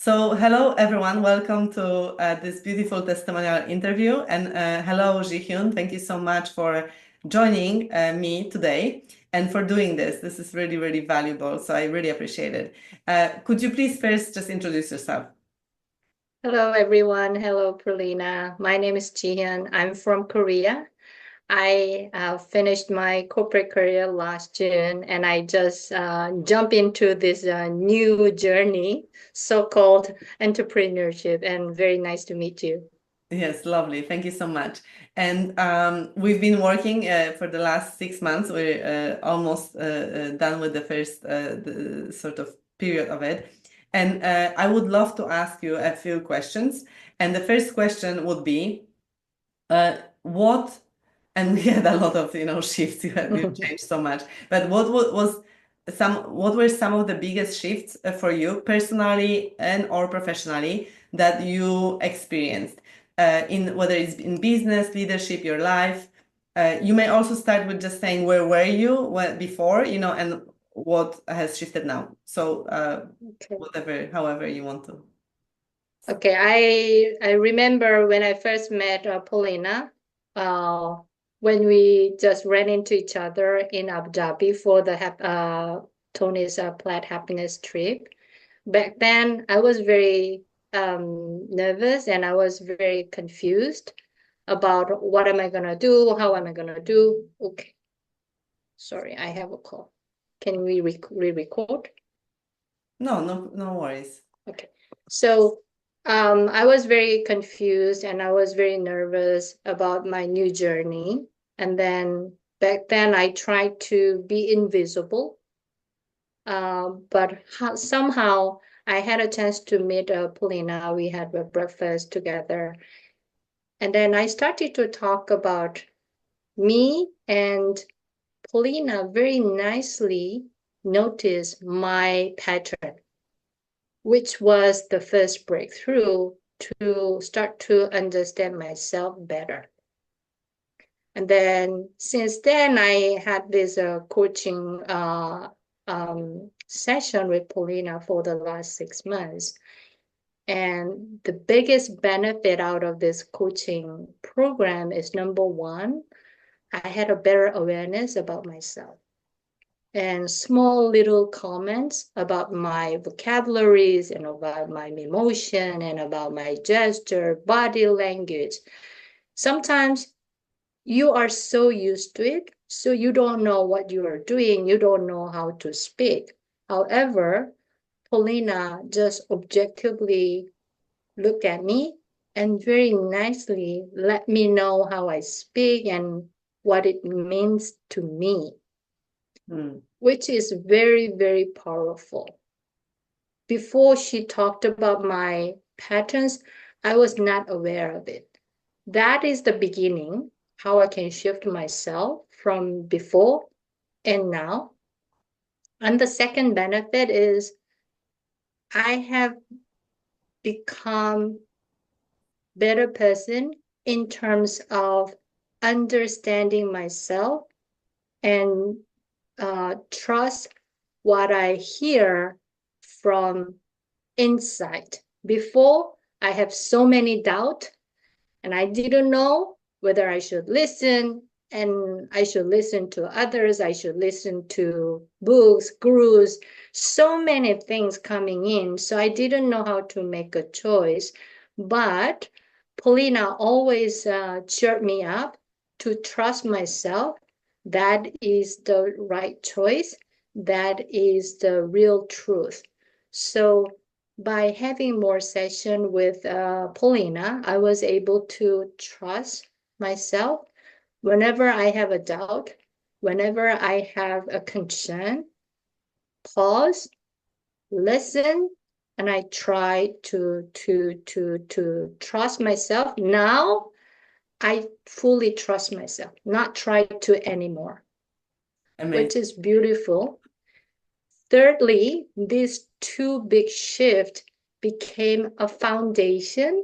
So, hello everyone, welcome to this beautiful testimonial interview. And hello, Ji-hyun, thank you so much for joining me today and for doing this. This is really, really valuable, so I really appreciate it. Could you please first just introduce yourself? Hello, everyone. Hello, Perlina. My name is Jihyun. I'm from Korea. I finished my corporate career last June, and I just jumped into this new journey, so-called entrepreneurship. And very nice to meet you. Yes, lovely. Thank you so much. And we've been working for the last 6 months. We're almost done with the first the sort of period of it. And I would love to ask you a few questions. And the first question would be, what, and we had a lot of, shifts, we've changed so much, but what were some of the biggest shifts for you personally and or professionally that you experienced in whether it's in business, leadership, your life? You may also start with just saying where were you before, and what has shifted now. So Okay. however you want to. Okay. I remember when I first met Paulina, uh, when we just ran into each other in Abu Dhabi for the Tony's Plaid Happiness trip. Back then, I was very nervous and I was very confused about what am I gonna do, how am I gonna do. Okay, sorry, I have a call. Can we re-record? No worries. Okay. So I was very confused and I was very nervous about my new journey. And then back then I tried to be invisible. But somehow I had a chance to meet Polina. We had a breakfast together. And then I started to talk about me, and Polina very nicely noticed my pattern, which was the first breakthrough to start to understand myself better. And then since then, I had this coaching session with Paulina for the last 6 months. And the biggest benefit out of this coaching program is number one, I had a better awareness about myself and small little comments about my vocabularies and about my emotion and about my gesture, body language. Sometimes you are so used to it, so you don't know what you are doing, you don't know how to speak. However, Paulina just objectively looked at me and very nicely let me know how I speak and what it means to me, which is very, very powerful. Before she talked about my patterns, I was not aware of it. That is the beginning, how I can shift myself from before and now. And the second benefit is I have become better person in terms of understanding myself and trust what I hear from inside. Before, I have so many doubt and I didn't know whether I should listen and I should listen to others. I should listen to books, gurus, so many things coming in. So I didn't know how to make a choice. But Paulina always cheered me up to trust myself. That is the right choice. That is the real truth. So by having more session with Paulina, I was able to trust myself whenever I have a doubt, whenever I have a concern, pause, listen, and I try to trust myself. Now I fully trust myself, not try to anymore, Amazing. which is beautiful. Thirdly, these two big shifts became a foundation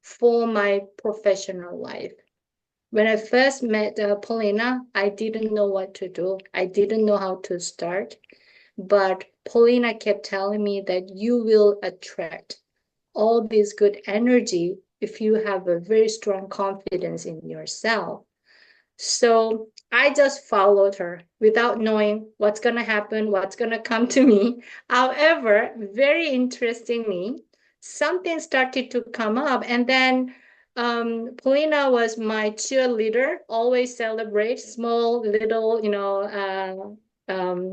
for my professional life. When I first met Paulina, I didn't know what to do. I didn't know how to start. But Paulina kept telling me that you will attract all this good energy if you have a very strong confidence in yourself. So I just followed her without knowing what's going to happen, what's going to come to me. However, very interestingly, something started to come up. And then Polina was my cheerleader, always celebrate small, little,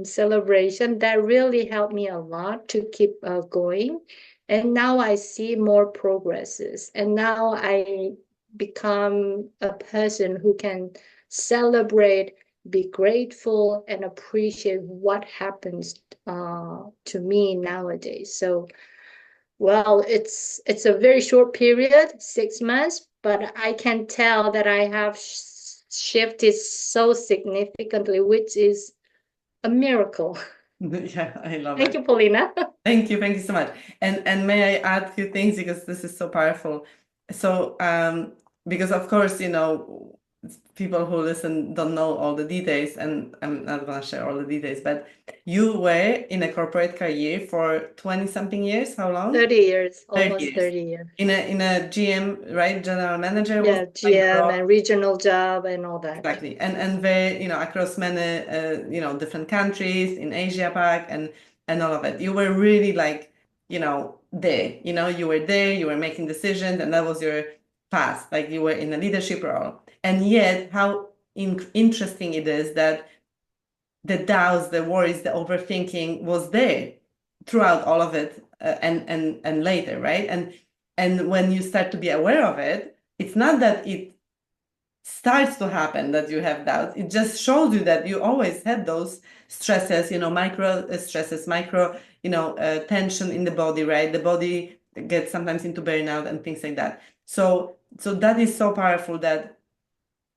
celebration. That really helped me a lot to keep going. And now I see more progresses. And now I become a person who can celebrate, be grateful, and appreciate what happens to me nowadays. So, well, it's a very short period, 6 months, but I can tell that I have shifted so significantly, which is a miracle. Yeah, I love Thank it. you, Paulina. Thank you so much. And may I add a few things because this is so powerful. So because of course, people who listen don't know all the details, and I'm not gonna share all the details, but you were in a corporate career for 20 something years. How long? 30 years, 30 almost years. 30 years. In a GM, right? General manager was Yeah, like the GM role. and regional job and all that. Exactly. And very, across many, different countries in Asia Pac and all of it. You were really like, there, you were there, you were making decisions, and that was your path. Like you were in a leadership role. And yet, how interesting it is that the doubts, the worries, the overthinking was there throughout all of it, and later, right? And when you start to be aware of it, it's not that it starts to happen that you have doubts. It just shows you that you always had those stresses, micro stresses, micro, tension in the body, right? The body gets sometimes into burnout and things like that. So that is so powerful that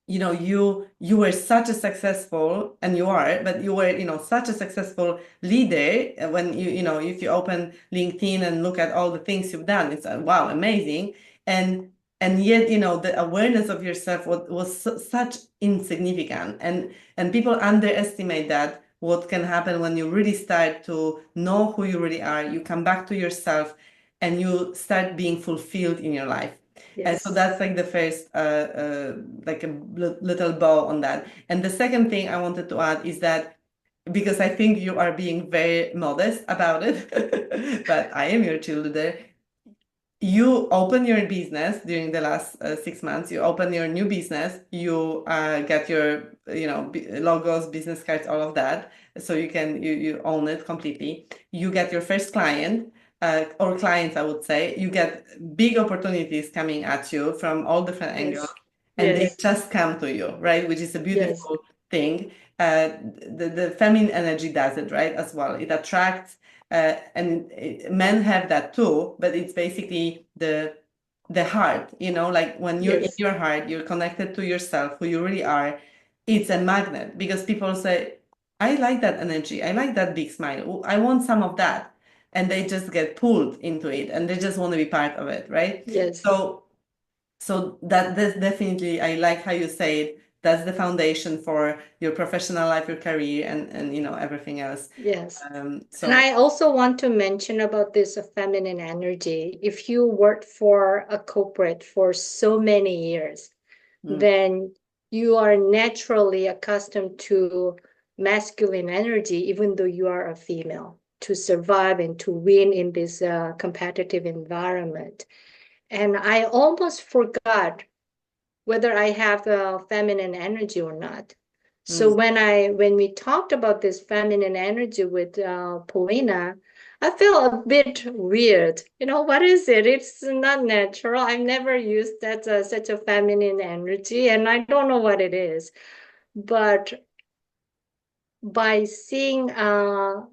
you were such a successful, and you are, but you were such a successful leader. When if you open LinkedIn and look at all the things you've done, it's wow, amazing. And yet the awareness of yourself was such insignificant, and people underestimate that what can happen when you really start to know who you really are. You come back to yourself and you start being fulfilled in your life. And so Yes. that's like the first, like a little bow on that. And the second thing I wanted to add is that because I think you are being very modest about it, but I am your cheerleader. You open your business during the last 6 months. You open your new business. You get your, logos, business cards, all of that. So you own it completely. You get your first client, or clients, I would say. You get big opportunities coming at you from all different angles, Yes. and they Yes. just come to you, right? Which is a Yes. beautiful thing. The feminine energy does it, right, as well. It attracts, and men have that too, but it's basically the heart, like when you're in Yes. your heart, you're connected to yourself, who you really are. It's a magnet because people say, I like that energy, I like that big smile, I want some of that, and they just get pulled into it and they just want to be part of it, right? Yes. So that's definitely, I like how you say it. That's the foundation for your professional life, your career, and everything else. Yes. And So I also want to mention about this feminine energy. If you work for a corporate for so many years, mm, then you are naturally accustomed to masculine energy, even though you are a female, to survive and to win in this competitive environment. And I almost forgot whether I have a feminine energy or not. So mm, when we talked about this feminine energy with Polina, I feel a bit weird. What is it? It's not natural. I've never used that such a feminine energy, and I don't know what it is. But by seeing how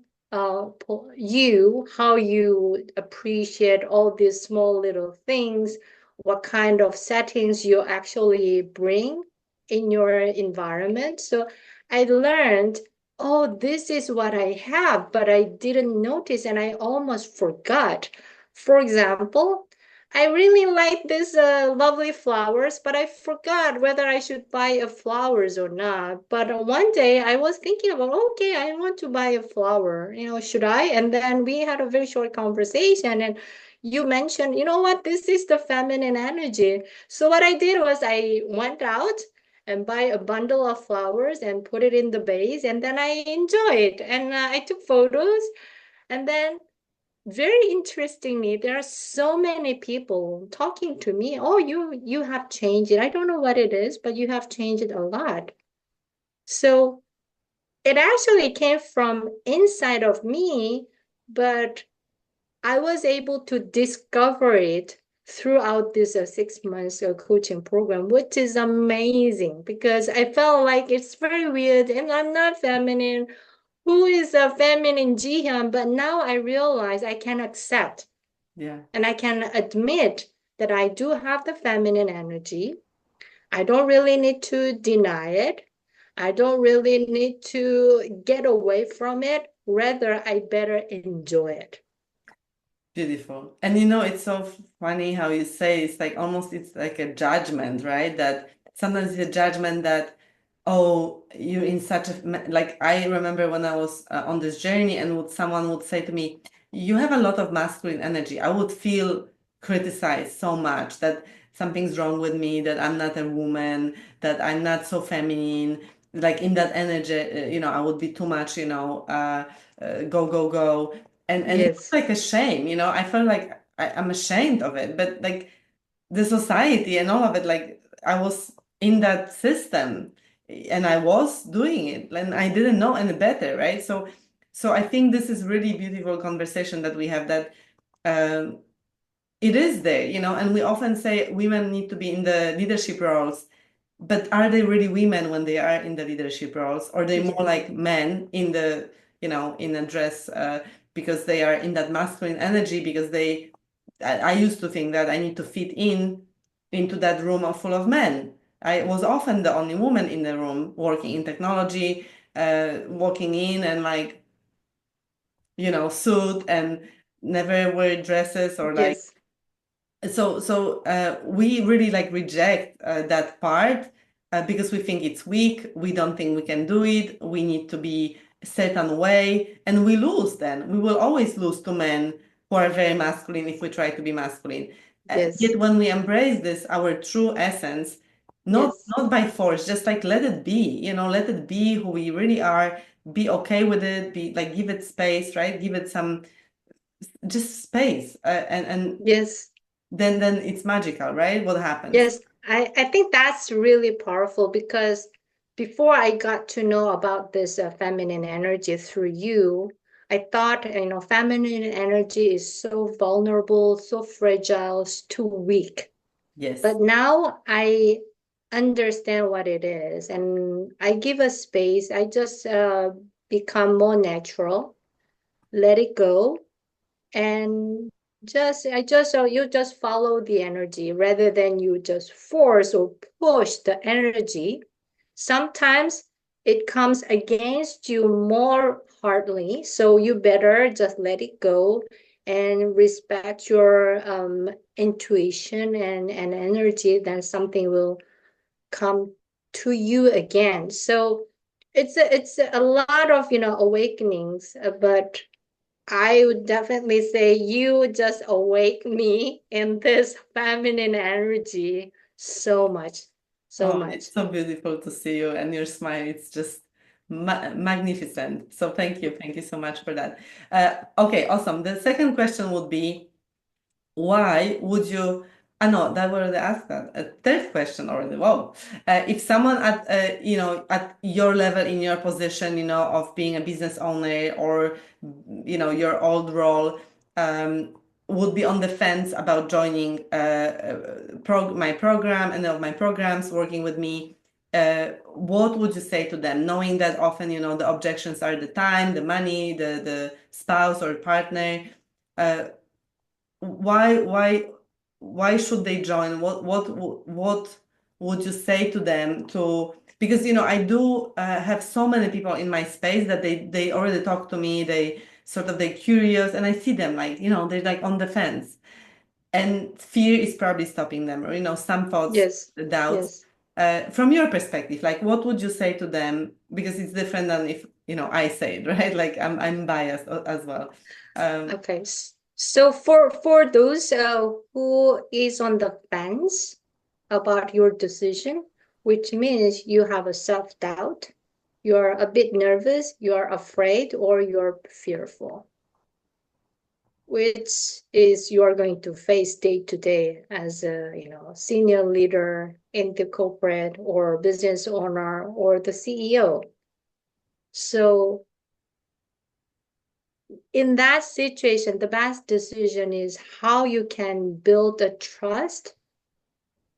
you appreciate all these small little things, what kind of settings you actually bring in your environment. So I learned, oh, this is what I have, but I didn't notice and I almost forgot. For example, I really like this lovely flowers, but I forgot whether I should buy a flowers or not. But one day I was thinking about, okay, I want to buy a flower. Should I? And then we had a very short conversation, and you mentioned, you know what, this is the feminine energy. So what I did was I went out and buy a bundle of flowers and put it in the vase, and then I enjoyed, and I took photos, and then very interestingly, there are so many people talking to me. Oh, you have changed it. I don't know what it is, but you have changed it a lot. So it actually came from inside of me, but I was able to discover it throughout this 6 months coaching program, which is amazing because I felt like it's very weird and I'm not feminine. Who is a feminine Jihyun? But now I realize I can accept Yeah. and I can admit that I do have the feminine energy. I don't really need to deny it. I don't really need to get away from it. Rather, I better enjoy it. Beautiful. And it's so funny how you say it's like almost it's like a judgment, right? That sometimes it's a judgment that, oh, you're in such a like I remember when I was on this journey and someone would say to me, you have a lot of masculine energy. I would feel criticized so much that something's wrong with me, that I'm not a woman, that I'm not so feminine. Like in that energy, I would be too much, go, go, go. And it was Yes, like a shame, I felt like I'm ashamed of it, but like the society and all of it, like I was in that system and I was doing it and I didn't know any better, right? So I think this is really beautiful conversation that we have, that um, it is there, and we often say women need to be in the leadership roles, but are they really women when they are in the leadership roles? Or are they more yes, like men in the, in a dress, because they are in that masculine energy, because I used to think that I need to fit into that room full of men. I was often the only woman in the room working in technology, walking in and like, suit and never wear dresses or like, yes, we really like reject that part because we think it's weak. We don't think we can do it. We need to be a certain way, and we lose. Then we will always lose to men who are very masculine if we try to be masculine. yes, Yet when we embrace this, our true essence, not yes, not by force, just like let it be. Let it be who we really are. Be okay with it. Be like, give it space, right? Give it some just space, and yes. then it's magical, right? What happens? Yes, I think that's really powerful because before I got to know about this feminine energy through you, I thought, feminine energy is so vulnerable, so fragile, it's too weak. Yes. But now I understand what it is and I give a space. I just become more natural, let it go, and you just follow the energy rather than you just force or push the energy. Sometimes it comes against you more hardly, so you better just let it go and respect your intuition and energy. Then something will come to you again. So it's a lot of awakenings, but I would definitely say you just awake me in this feminine energy so much, so Oh, much. it's so beautiful to see you and your smile. It's just magnificent. So thank you. Thank you so much for that. Okay, awesome. The second question would be, why would you? I know that we already asked that. A third question already. Wow. If someone at at your level, in your position, of being a business owner, or your old role, um, would be on the fence about joining my program and of my programs, working with me, what would you say to them, knowing that often the objections are the time, the money, the spouse or partner? Uh, why why should they join? What would you say to them, to because I do have so many people in my space that they already talk to me, they sort of they're curious, and I see them like they're like on the fence. and fear is probably stopping them, or some thoughts, Yes, doubts. yes. From your perspective, like what would you say to them? Because it's different than if I say it, right? Like I'm biased as well. Okay. So for those who is on the fence about your decision, which means you have a self-doubt, you're a bit nervous, you're afraid, or you're fearful, which is you are going to face day to day as a senior leader in the corporate or business owner or the CEO. So in that situation, the best decision is how you can build the trust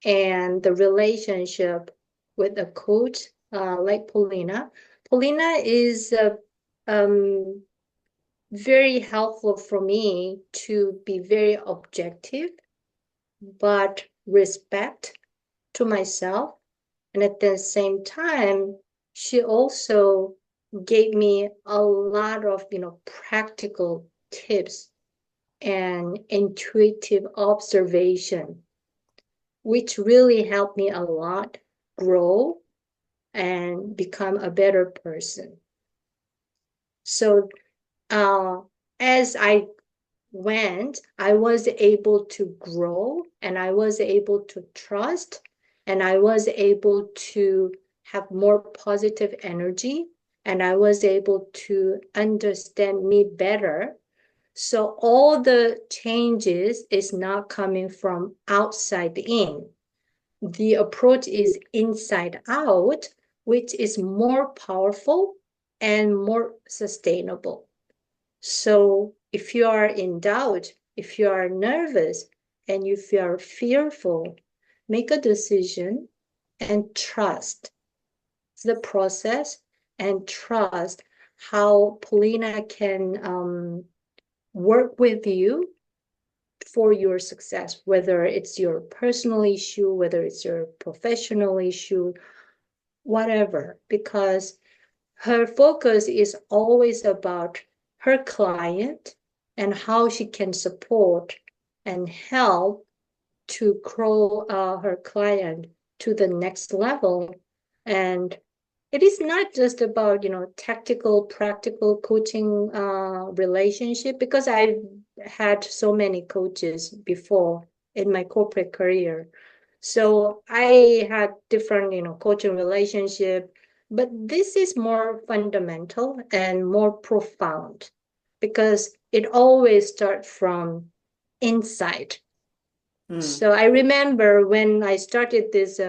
and the relationship with a coach like Paulina. Paulina is very helpful for me to be very objective, but respect to myself. And at the same time, she also gave me a lot of, practical tips and intuitive observation, which really helped me a lot grow and become a better person. So as I went, I was able to grow and I was able to trust and I was able to have more positive energy and I was able to understand me better. So all the changes is not coming from outside in. The approach is inside out, which is more powerful and more sustainable. So if you are in doubt, if you are nervous, and if you are fearful, make a decision and trust the process and trust how Polina can work with you for your success, whether it's your personal issue, whether it's your professional issue, whatever, because her focus is always about her client and how she can support and help to grow her client to the next level. And it is not just about tactical practical coaching relationship, because I've had so many coaches before in my corporate career, so I had different coaching relationship, but this is more fundamental and more profound because it always starts from inside. Mm. So I remember when I started this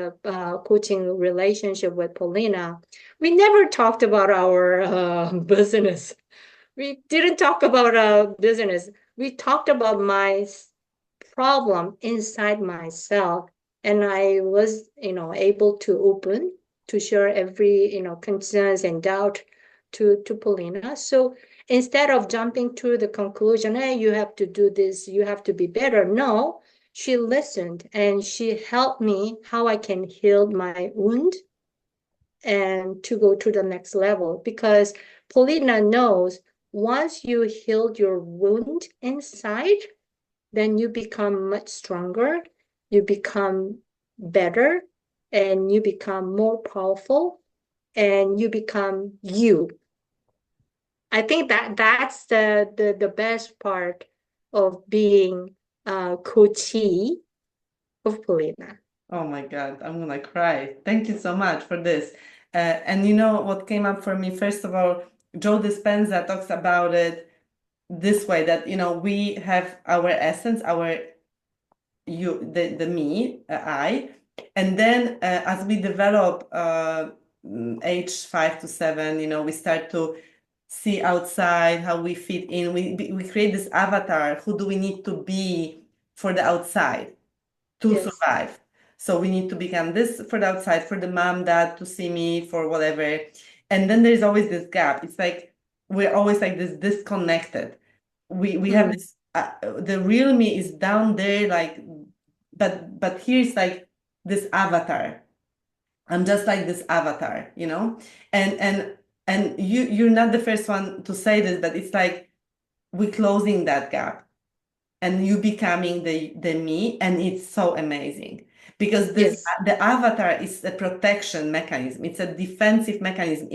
coaching relationship with Paulina, we never talked about our business. We didn't talk about business. We talked about my problem inside myself, and I was, able to open to share every, concerns and doubt to Paulina. So instead of jumping to the conclusion, hey, you have to do this, you have to be better. No, she listened and she helped me how I can heal my wound and to go to the next level. Because Paulina knows once you healed your wound inside, then you become much stronger, you become better, and you become more powerful, and you become you. I think that's the best part of being a coachee of Polina. Oh my God, I'm gonna cry. Thank you so much for this. And what came up for me, first of all, Joe Dispenza talks about it this way, that we have our essence, our the me, I, and then as we develop age 5 to 7, we start to see outside how we fit in. We create this avatar. Who do we need to be for the outside to Yes. survive? So we need to become this for the outside, for the mom, dad to see me, for whatever. And then there's always this gap. It's like we're always like this disconnected. We have Mm. this the real me is down there, like, but here's like this avatar. I'm just like this avatar, and you're not the first one to say this, but it's like we're closing that gap. and you becoming the me, and it's so amazing because Yes. the avatar is a protection mechanism. It's a defensive mechanism.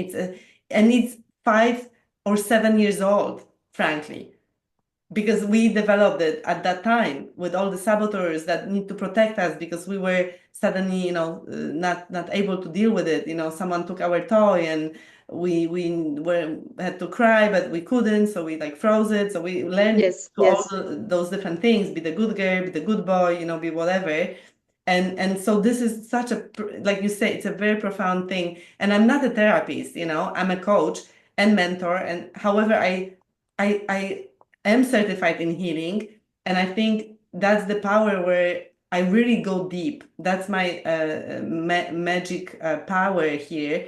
And it's 5 or 7 years old, frankly, because we developed it at that time with all the saboteurs that need to protect us because we were suddenly, not able to deal with it. Someone took our toy and we were had to cry, but we couldn't, so we like froze it. So we learned to Yes. do all Yes. those different things: be the good girl, be the good boy, be whatever. And so this is such like you say, it's a very profound thing. And I'm not a therapist, I'm a coach and mentor. And however, I am certified in healing, and I think that's the power where I really go deep. That's my magic power here,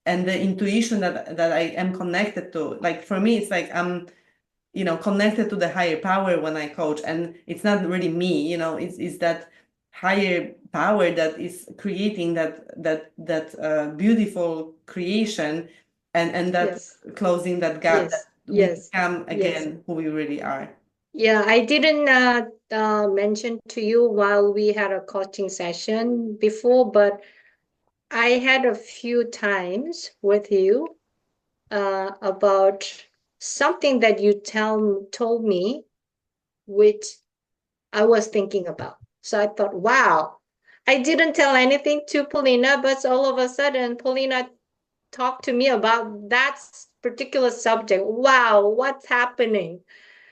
and the intuition that I am connected to. Like for me, it's like I'm connected to the higher power when I coach, and it's not really me. It's that higher power that is creating that beautiful creation, and that Yes. closing that gap that Yes. we Yes. become Yes. again who we really are. Yeah, I didn't mention to you while we had a coaching session before, but I had a few times with you about something that you told me, which I was thinking about. So I thought, wow, I didn't tell anything to Paulina, but all of a sudden, Paulina talked to me about that particular subject. Wow, what's happening?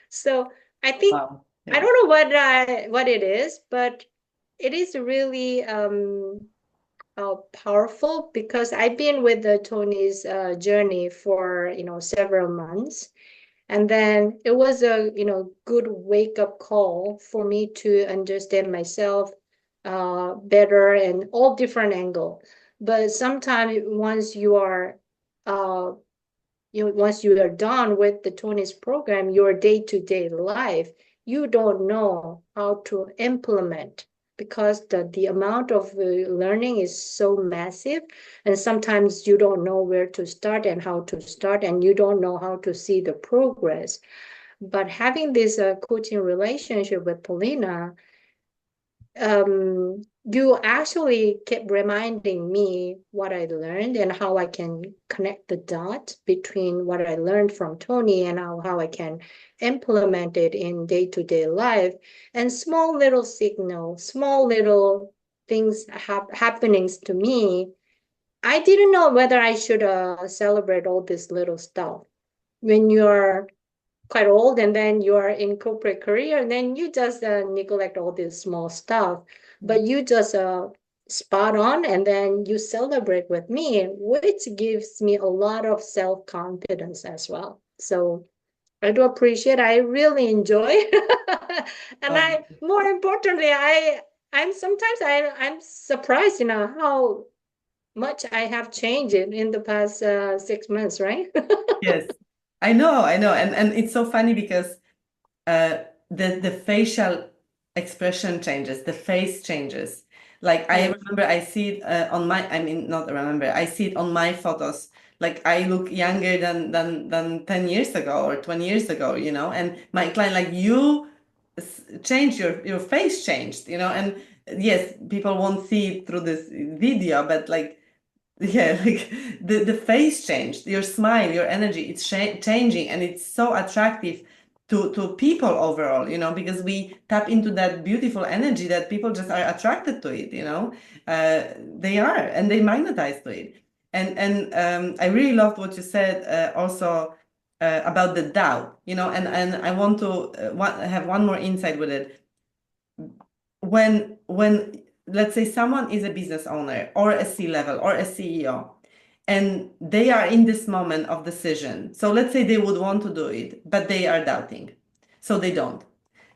So I think Wow. I Yeah. don't know what it is, but it is really powerful because I've been with Tony's journey for several months, and then it was a good wake up call for me to understand myself better and all different angle. But sometimes uh, once you are done with the Tony's program, your day-to-day life, you don't know how to implement because the amount of learning is so massive, and sometimes you don't know where to start and how to start, and you don't know how to see the progress. But having this coaching relationship with Paulina, you actually kept reminding me what I learned and how I can connect the dots between what I learned from Tony and how I can implement it in day-to-day life. And small little signals, small little things happenings to me. I didn't know whether I should celebrate all this little stuff. When you're quite old and then you are in corporate career and then you just neglect all this small stuff, but you just spot on and then you celebrate with me, which gives me a lot of self-confidence as well. So I do appreciate, I really enjoy. And I, Um, more importantly, I'm sometimes I'm surprised how much I have changed in the past 6 months, right? yes, I know, and it's so funny because the facial expression changes, the face changes. Like I Yes. remember, I see it I mean, not remember, I see it on my photos. Like I look younger than 10 years ago or 20 years ago, and my client, like you changed, your face changed, and yes, people won't see it through this video, but like yeah, like the face changed, your smile, your energy, it's changing, and it's so attractive to people overall, because we tap into that beautiful energy that people just are attracted to it, they are, and they magnetize to it. And I really loved what you said also about the doubt, and I want to have one more insight with it. When let's say someone is a business owner or a C-level or a CEO, and they are in this moment of decision, so let's say they would want to do it but they are doubting, so they don't.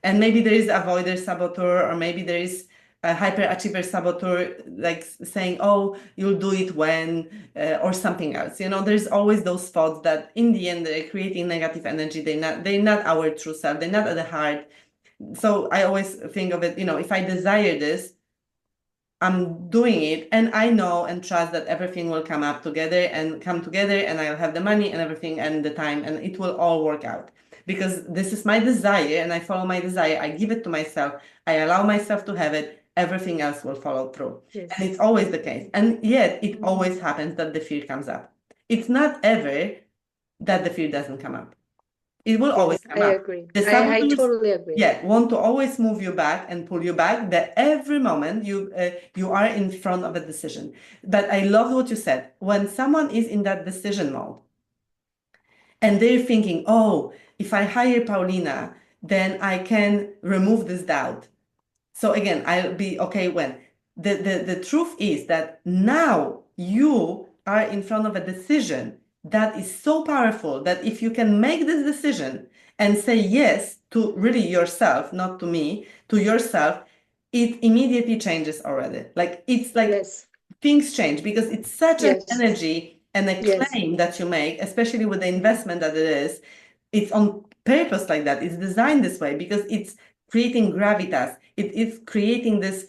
And maybe there is avoider saboteur, or maybe there is a hyperachiever saboteur, like saying, oh, you'll do it when or something else. There's always those thoughts that in the end they're creating negative energy. They're not our true self, they're not at the heart. So I always think of it, if I desire this, I'm doing it, and I know and trust that everything will come together, and I'll have the money and everything and the time, and it will all work out. Because this is my desire, and I follow my desire. I give it to myself. I allow myself to have it. Everything else will follow through. And it's Yes. always the case. And yet, it always happens that the fear comes up. It's not ever that the fear doesn't come up. It will always Yes, I come up. agree. The I saboteurs, totally agree. yeah, want to always move you back and pull you back. That every moment you are in front of a decision. But I love what you said. When someone is in that decision mode and they're thinking, "Oh, if I hire Paulina, then I can remove this doubt." So again, I'll be okay when the truth is that now you are in front of a decision that is so powerful that if you can make this decision and say yes to really yourself, not to me, to yourself, it immediately changes already. Like it's like Yes, things change because it's such an yes, energy and a yes, claim that you make, especially with the investment that it is. It's on purpose like that. It's designed this way because it's creating gravitas. It is creating this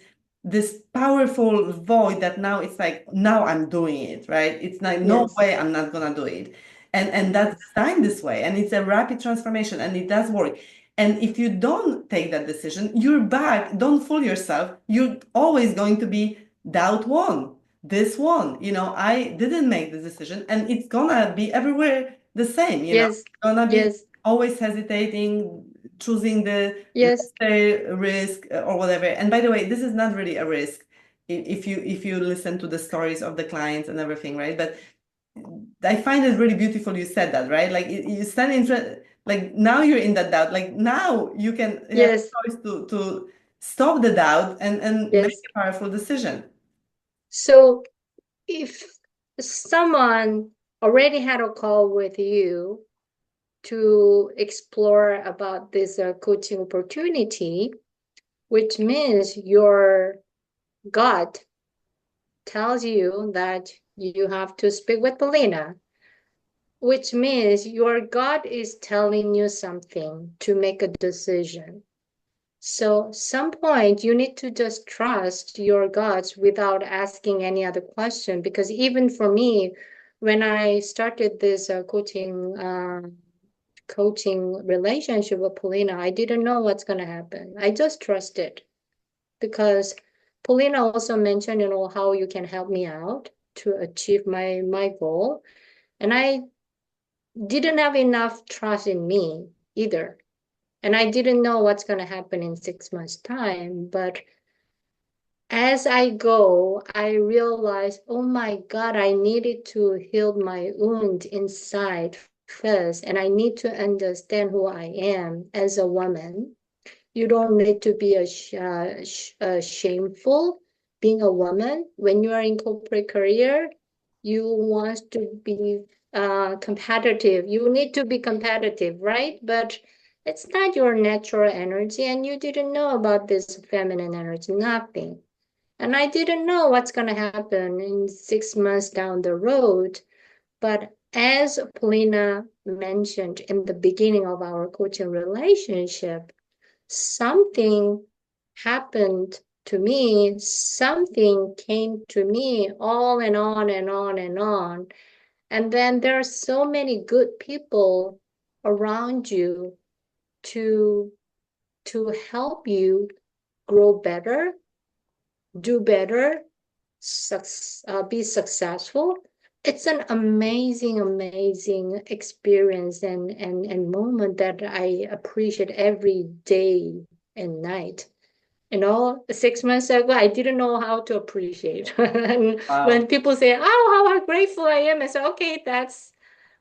powerful void that now it's like now I'm doing it, right? It's like no yes, way I'm not gonna do it. And that's yes, designed this way. And it's a rapid transformation and it does work. And if you don't take that decision, you're back. Don't fool yourself. You're always going to be doubt one. This one, I didn't make the decision, and it's gonna be everywhere the same, yes, gonna be yes, always hesitating, choosing the yes, lesser risk or whatever. And by the way, this is not really a risk if you listen to the stories of the clients and everything, right? But I find it really beautiful you said that, right? Like you stand in front, like now you're in that doubt. Like now you can have yes, a choice to stop the doubt and make yes. a powerful decision. So if someone already had a call with you to explore about this coaching opportunity, which means your gut tells you that you have to speak with Polina, which means your gut is telling you something to make a decision. So some point you need to just trust your guts without asking any other question. Because even for me, when I started this coaching relationship with Polina, I didn't know what's going to happen. I just trusted because Polina also mentioned, how you can help me out to achieve my goal. And I didn't have enough trust in me either. And I didn't know what's going to happen in 6 months' time. But as I go, I realize, oh my God, I needed to heal my wound inside first. And I need to understand who I am as a woman. You don't need to be shameful being a woman. When you are in corporate career, you want to be competitive. You need to be competitive, right? But it's not your natural energy, and you didn't know about this feminine energy, nothing. And I didn't know what's going to happen in 6 months down the road. But as Polina mentioned in the beginning of our coaching relationship, something happened to me, something came to me on and on and on and on. And then there are so many good people around you to help you grow better, do better, be successful. It's an amazing, amazing experience and moment that I appreciate every day and night. 6 months ago, I didn't know how to appreciate. And when Wow. people say, "Oh, how grateful I am," I say, "Okay, that's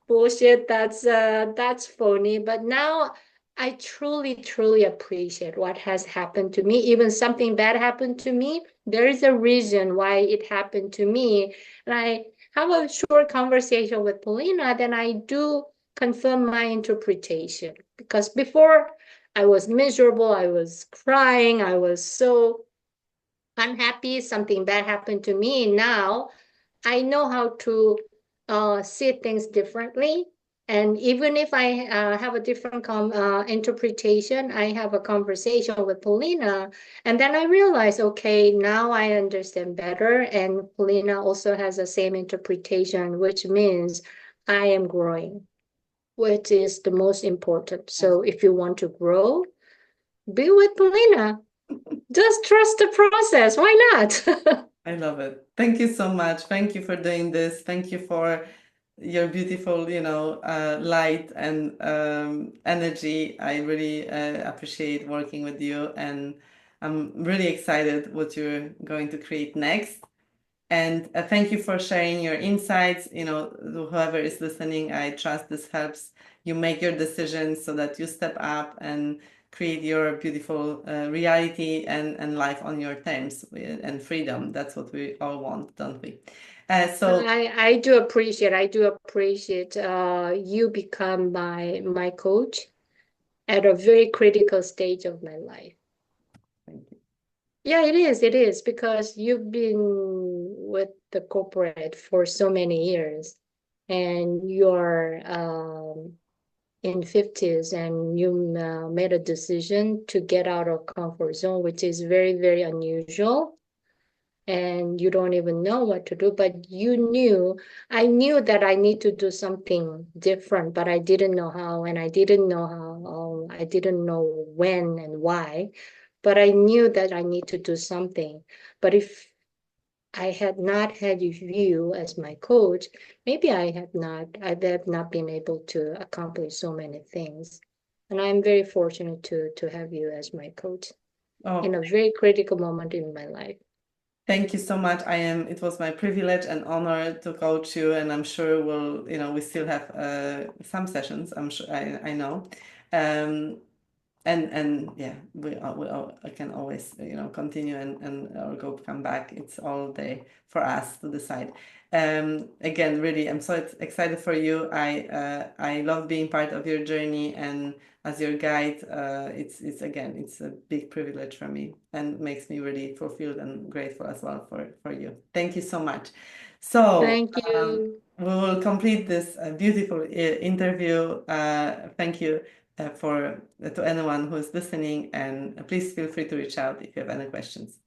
bullshit. That's phony." But now I truly, truly appreciate what has happened to me. Even something bad happened to me, there is a reason why it happened to me. And I have a short conversation with Paulina, then I do confirm my interpretation. Because before I was miserable, I was crying, I was so unhappy, something bad happened to me. Now I know how to see things differently. And even if I have a different interpretation, I have a conversation with Paulina, and then I realize, okay, now I understand better. And Paulina also has the same interpretation, which means I am growing, which is the most important. Yes. So if you want to grow, be with Paulina. Just trust the process. Why not? I love it. Thank you so much. Thank you for doing this. Thank you for your beautiful, light and energy. I really appreciate working with you, and I'm really excited what you're going to create next. And thank you for sharing your insights. Whoever is listening, I trust this helps you make your decisions so that you step up and create your beautiful reality and life on your terms and freedom. That's what we all want, don't we? So, I do appreciate. I do appreciate. You become my coach at a very critical stage of my life. thank you. Yeah, it is. It is because you've been with the corporate for so many years, and you're in 50s, and you made a decision to get out of comfort zone, which is very, very unusual. And you don't even know what to do, but I knew that I need to do something different, but I didn't know how, and I didn't know how, I didn't know when and why, but I knew that I need to do something. But if I had not had you as my coach, maybe I have not been able to accomplish so many things. And I'm very fortunate to have you as my coach in Oh, a very critical moment in my life. thank you so much. It was my privilege and honor to coach you, and I'm sure we still have some sessions. I'm sure, I know. Um, and yeah, I can always continue and or come back. It's all day for us to decide. Again, really, I'm so excited for you. I love being part of your journey and as your guide. It's a big privilege for me and makes me really fulfilled and grateful as well for you. Thank you so much. So Thank you. we will complete this beautiful interview. Thank you for to anyone who is listening, and please feel free to reach out if you have any questions.